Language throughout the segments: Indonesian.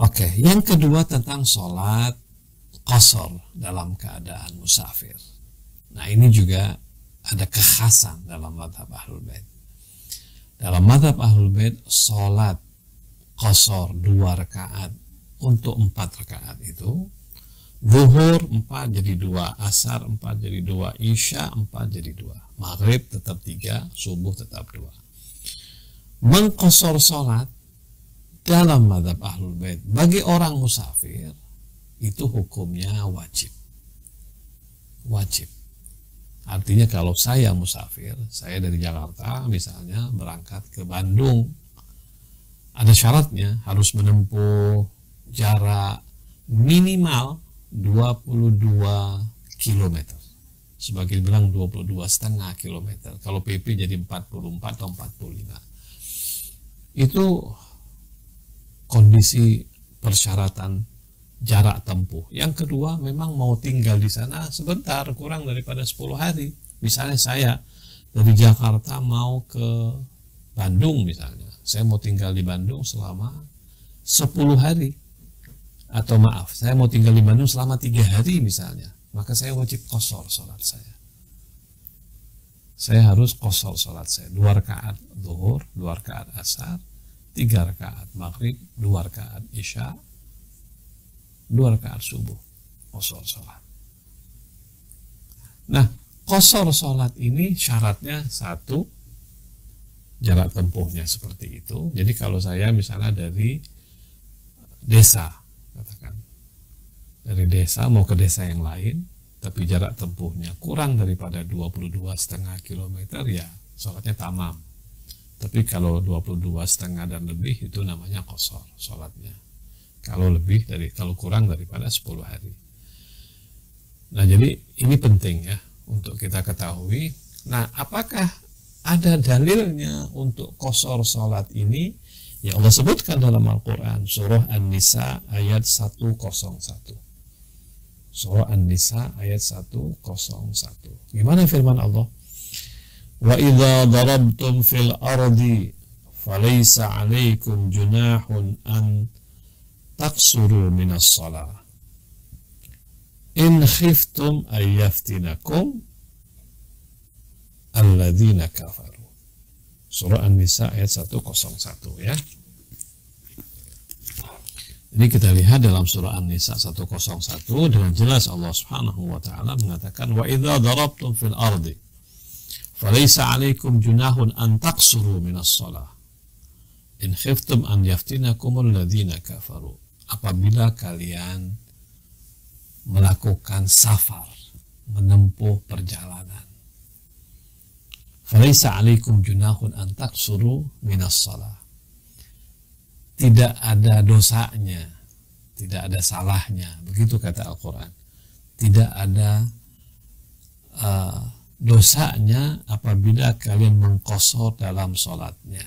Oke, yang kedua tentang sholat qasar dalam keadaan musafir. Nah, ini juga ada kekhasan dalam mazhab Ahlul Bait. Dalam mazhab Ahlul Bait, sholat qasar 2 rakaat untuk 4 rakaat itu, zuhur 4 jadi 2, asar 4 jadi 2, isya 4 jadi 2, maghrib tetap 3, subuh tetap 2. Mengqasar sholat dalam mazhab Ahlul Bait bagi orang musafir itu hukumnya wajib. Wajib. Artinya kalau saya musafir, saya dari Jakarta misalnya berangkat ke Bandung, ada syaratnya harus menempuh jarak minimal 22 km. Sebagian bilang 22,5 km. Kalau PP jadi 44 atau 45. Itu kondisi persyaratan jarak tempuh. Yang kedua, memang mau tinggal di sana sebentar, kurang daripada 10 hari. Misalnya saya dari Jakarta mau ke Bandung misalnya. Saya mau tinggal di Bandung selama 10 hari. Atau maaf, saya mau tinggal di Bandung selama 3 hari misalnya. Maka saya wajib qasar sholat saya. Saya harus qasar sholat saya. 2 rakaat zuhur, 2 rakaat asar, 3 rakaat maghrib, 2 rakaat isya, 2 rakaat subuh, qasar sholat. Nah, qasar sholat ini syaratnya 1, jarak tempuhnya seperti itu. Jadi kalau saya misalnya dari desa, katakan dari desa mau ke desa yang lain, tapi jarak tempuhnya kurang daripada 22,5 km, ya sholatnya tamam. Tapi kalau 22,5 dan lebih itu namanya qasar sholatnya. Kalau kurang daripada 10 hari. Nah, jadi ini penting ya untuk kita ketahui. Nah, apakah ada dalilnya untuk qasar sholat ini? Ya, Allah sebutkan dalam Al-Quran surah An-Nisa ayat 101. Surah An-Nisa ayat 101. Gimana firman Allah? Wa idza darabtum fil ardi falaysa 'alaikum junahun an taqsuru minas shalah in khiftum ay yaftinakum alladzina kafaru. Surah An-Nisa ayat 101 ya. Ini kita lihat dalam surah An-Nisa 101 dengan jelas Allah Subhanahu wa taala mengatakan wa idza darabtum fil ardi falaysa 'alaikum junahun an taqsuru minas shalah in khiftum an yaftinakumul ladzina kafaru. Apabila kalian melakukan safar, menempuh perjalanan, falaysa 'alaikum junahun an taqsuru minas shalah. Tidak ada dosanya, tidak ada salahnya, begitu kata Al-Quran. Tidak ada dosanya apabila kalian mengqasar dalam sholatnya.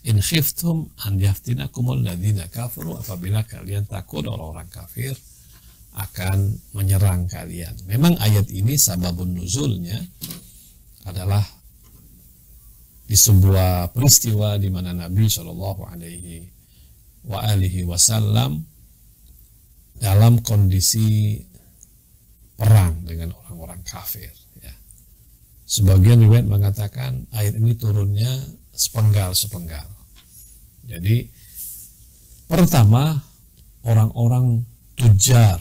In khiftum an yaftinakumul ladzina kafaru, apabila kalian takut orang-orang kafir akan menyerang kalian. Memang ayat ini sababun nuzulnya adalah di sebuah peristiwa di mana Nabi Shallallahu Alaihi Wasallam dalam kondisi perang dengan orang-orang kafir. Ya. Sebagian riwayat mengatakan ayat ini turunnya sepenggal-sepenggal. Jadi pertama orang-orang tujar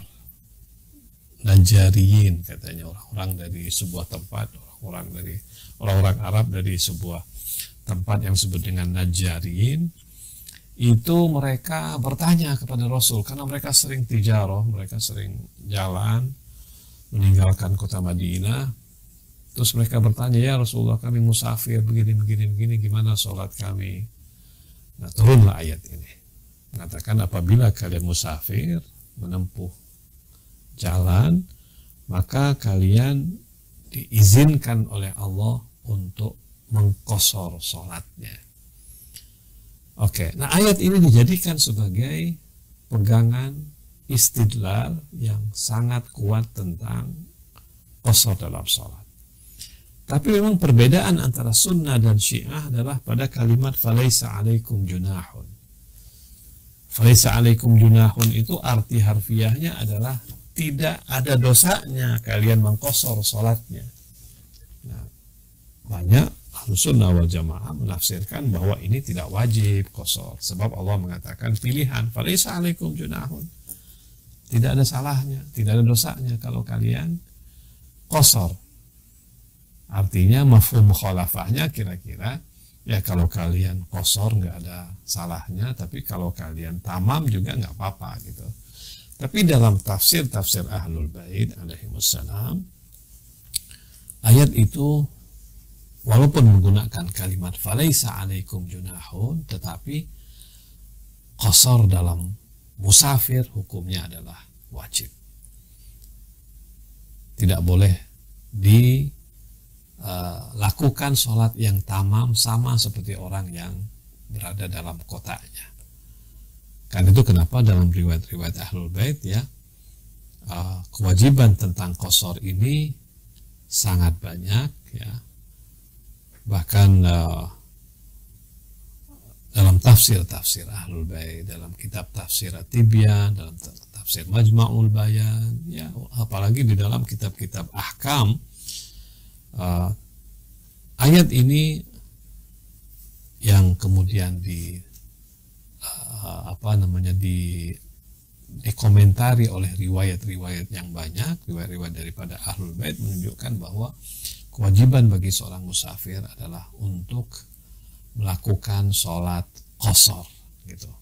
Najariyin, katanya orang-orang dari sebuah tempat, orang-orang Arab dari sebuah tempat yang disebut dengan Najariyin, itu mereka bertanya kepada Rasul karena mereka sering tijarah, mereka sering jalan meninggalkan kota Madinah. Terus mereka bertanya, ya Rasulullah, kami musafir begini, gimana sholat kami? Nah, turunlah ayat ini mengatakan apabila kalian musafir menempuh jalan, maka kalian diizinkan oleh Allah untuk mengqasar sholatnya. Oke, nah ayat ini dijadikan sebagai pegangan istidlal yang sangat kuat tentang qasar dalam sholat. Tapi memang perbedaan antara sunnah dan syiah adalah pada kalimat falaysa alaikum junahun. Falaisa alaikum junahun itu arti harfiahnya adalah tidak ada dosanya kalian mengqasar salatnya. Nah, banyak Ahlussunnah wal Jamaah menafsirkan bahwa ini tidak wajib qasar, sebab Allah mengatakan pilihan, falaisa alaikum junahun, tidak ada salahnya, tidak ada dosanya kalau kalian qasar. Artinya mafhum mukhalafahnya kira-kira ya kalau kalian qasar nggak ada salahnya, tapi kalau kalian tamam juga nggak apa-apa gitu. Tapi dalam tafsir Ahlul Bait alaihimussalam, ayat itu walaupun menggunakan kalimat falaisa alaikum junahun, tetapi qasar dalam musafir hukumnya adalah wajib. Tidak boleh dilakukan sholat yang tamam sama seperti orang yang berada dalam kotanya. Kan itu kenapa dalam riwayat-riwayat Ahlul Bait ya, kewajiban tentang qasar ini sangat banyak ya. Bahkan dalam tafsir Ahlul Bait, dalam kitab tafsir At-Tibyan, dalam tafsir Majma'ul Bayan ya, apalagi di dalam kitab-kitab ahkam, ayat ini yang kemudian dikomentari oleh riwayat-riwayat yang banyak, riwayat-riwayat daripada Ahlul Bait menunjukkan bahwa kewajiban bagi seorang musafir adalah untuk melakukan sholat qasar gitu.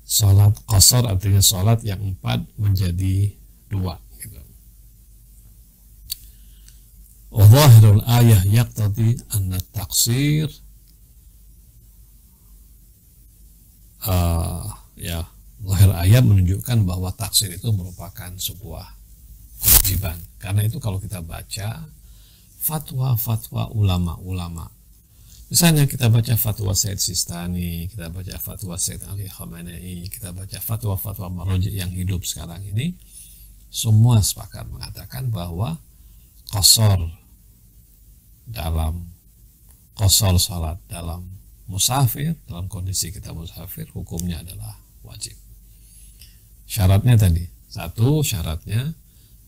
Sholat qasar artinya sholat yang 4 menjadi 2 gitu. Wa zahirul ayah yaqtadi anna taqsir zahir ayat menunjukkan bahwa taksir itu merupakan sebuah kewajiban. Karena itu kalau kita baca fatwa-fatwa ulama-ulama, misalnya kita baca fatwa Said Sistani, kita baca fatwa Said Ali Khamenei, kita baca fatwa-fatwa marji yang hidup sekarang ini, semua sepakat mengatakan bahwa qasar salat dalam musafir, dalam kondisi kita musafir, hukumnya adalah wajib. Syaratnya tadi, satu syaratnya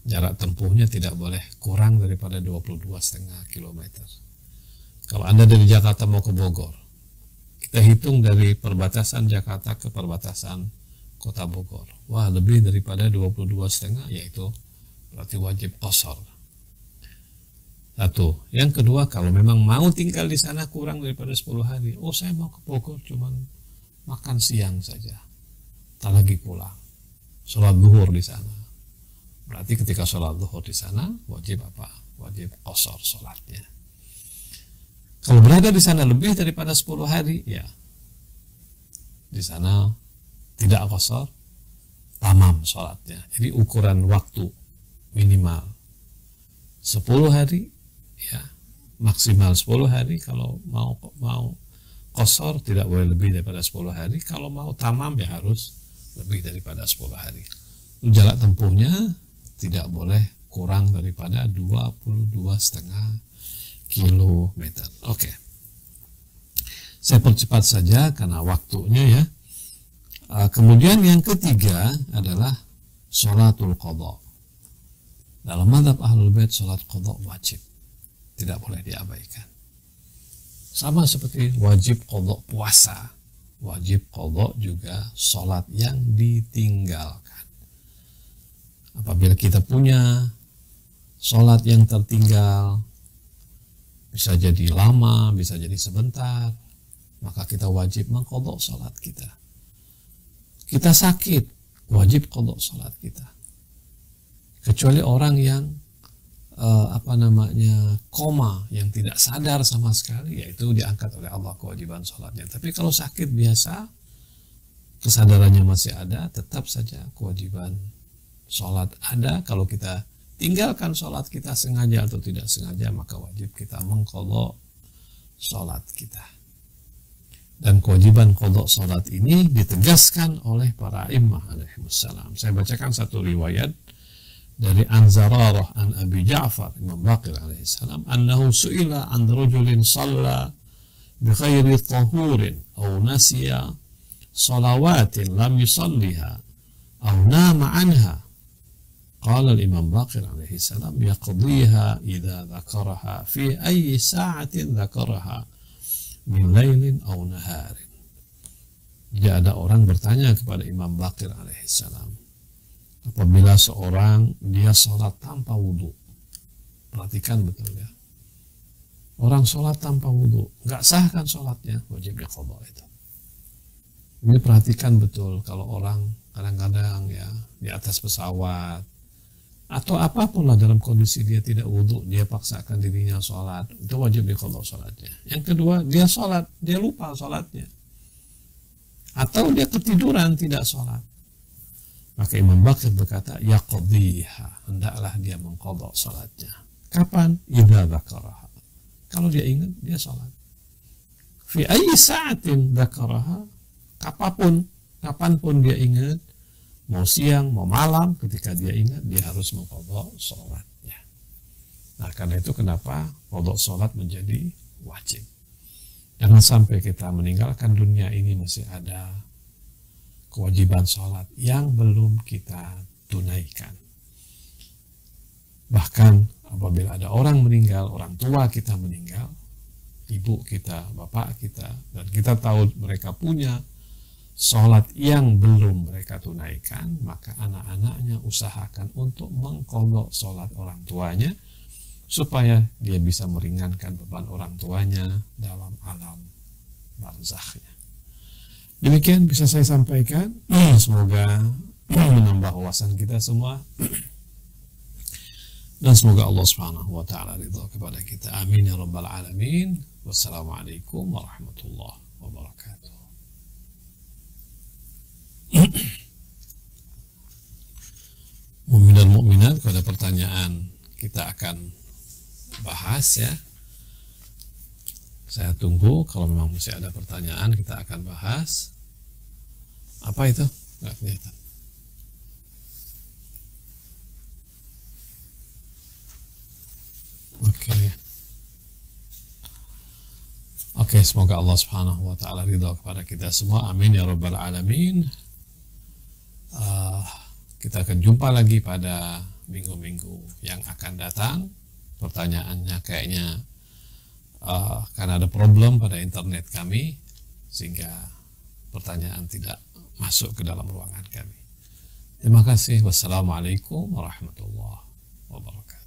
jarak tempuhnya tidak boleh kurang daripada 22,5 km. Kalau Anda dari Jakarta mau ke Bogor, kita hitung dari perbatasan Jakarta ke perbatasan kota Bogor, wah lebih daripada 22,5, yaitu berarti wajib qasar. Satu. Yang kedua, kalau memang mau tinggal di sana kurang daripada 10 hari, oh saya mau ke Bogor cuman makan siang saja, tak lagi pulang, sholat zuhur di sana. Berarti ketika sholat zuhur di sana wajib apa? Wajib qasar sholatnya. Kalau berada di sana lebih daripada 10 hari, ya di sana tidak qasar, tamam sholatnya. Jadi ukuran waktu minimal 10 hari, ya maksimal 10 hari. Kalau mau qasar tidak boleh lebih daripada 10 hari. Kalau mau tamam ya harus lebih daripada 10 hari. Jarak tempuhnya tidak boleh kurang daripada 22,5 km. Oke. Saya percepat saja karena waktunya ya. Kemudian yang ketiga adalah sholatul qadha. Dalam mazhab Ahlul Bait sholat qadha wajib, tidak boleh diabaikan. Sama seperti wajib qadha puasa, wajib qadha juga sholat yang ditinggalkan. Apabila kita punya sholat yang tertinggal, bisa jadi lama, bisa jadi sebentar, maka kita wajib mengqadha sholat kita. Kita sakit, wajib qadha sholat kita. Kecuali orang yang koma, yang tidak sadar sama sekali, yaitu diangkat oleh Allah kewajiban sholatnya. Tapi kalau sakit biasa, kesadarannya masih ada, tetap saja kewajiban sholat ada. Kalau kita tinggalkan sholat kita sengaja atau tidak sengaja, maka wajib kita mengqadha sholat kita. Dan kewajiban qadha sholat ini ditegaskan oleh para imam alaihimussalam. Saya bacakan satu riwayat dari An-Zararah an Abi Ja'far Imam Baqir alaihissalam, annahu su'ila an rajulin shalla bi ghairi tahurin aw nasiya salawatin lam yusalliha aw nama anha. Qala al-Imam Baqir alaihi salam yaqdiha idza dzakaraha fi ayyi sa'atin dzakaraha min lailin aw naharin. Jika ada orang bertanya kepada Imam Baqir alaihi salam, apabila seorang dia sholat tanpa wudhu, perhatikan betul ya, orang sholat tanpa wudhu, nggak sah kan sholatnya, wajib diqadha itu. Ini perhatikan betul, kalau orang kadang-kadang ya di atas pesawat atau apapun lah dalam kondisi dia tidak wudhu, dia paksakan dirinya sholat, itu wajib diqadha sholatnya. Yang kedua, dia sholat, dia lupa sholatnya, atau dia ketiduran tidak sholat, maka Imam Baqir berkata yaqdiha, hendaklah dia mengqadha sholatnya. Kapan? Idza dzakaraha, kalau dia ingat dia sholat. Fi ayyi sa'atin dzakaraha, kapanpun dia ingat, mau siang, mau malam, ketika dia ingat, dia harus mengqadha sholatnya. Nah, karena itu kenapa qadha sholat menjadi wajib. Jangan sampai kita meninggalkan dunia ini masih ada kewajiban sholat yang belum kita tunaikan. Bahkan apabila ada orang meninggal, orang tua kita meninggal, ibu kita, bapak kita, dan kita tahu mereka punya sholat yang belum mereka tunaikan, maka anak-anaknya usahakan untuk mengqadha sholat orang tuanya, supaya dia bisa meringankan beban orang tuanya dalam alam barzakhnya. Demikian bisa saya sampaikan, semoga menambah wawasan kita semua, dan semoga Allah Subhanahu wa Ta'ala ridha kepada kita. Amin ya rabbal alamin. Wassalamualaikum warahmatullahi wabarakatuh. Mukmin dan mukminat, kalau ada pertanyaan kita akan bahas ya. Saya tunggu, kalau memang masih ada pertanyaan kita akan bahas. Apa itu? Nggak kelihatan. Oke, semoga Allah Subhanahu wa Ta'ala ridha kepada kita semua. Amin ya rabbal alamin. Kita akan jumpa lagi pada minggu-minggu yang akan datang. Pertanyaannya kayaknya karena ada problem pada internet kami, sehingga pertanyaan tidak masuk ke dalam ruangan kami. Terima kasih. Wassalamualaikum warahmatullahi wabarakatuh.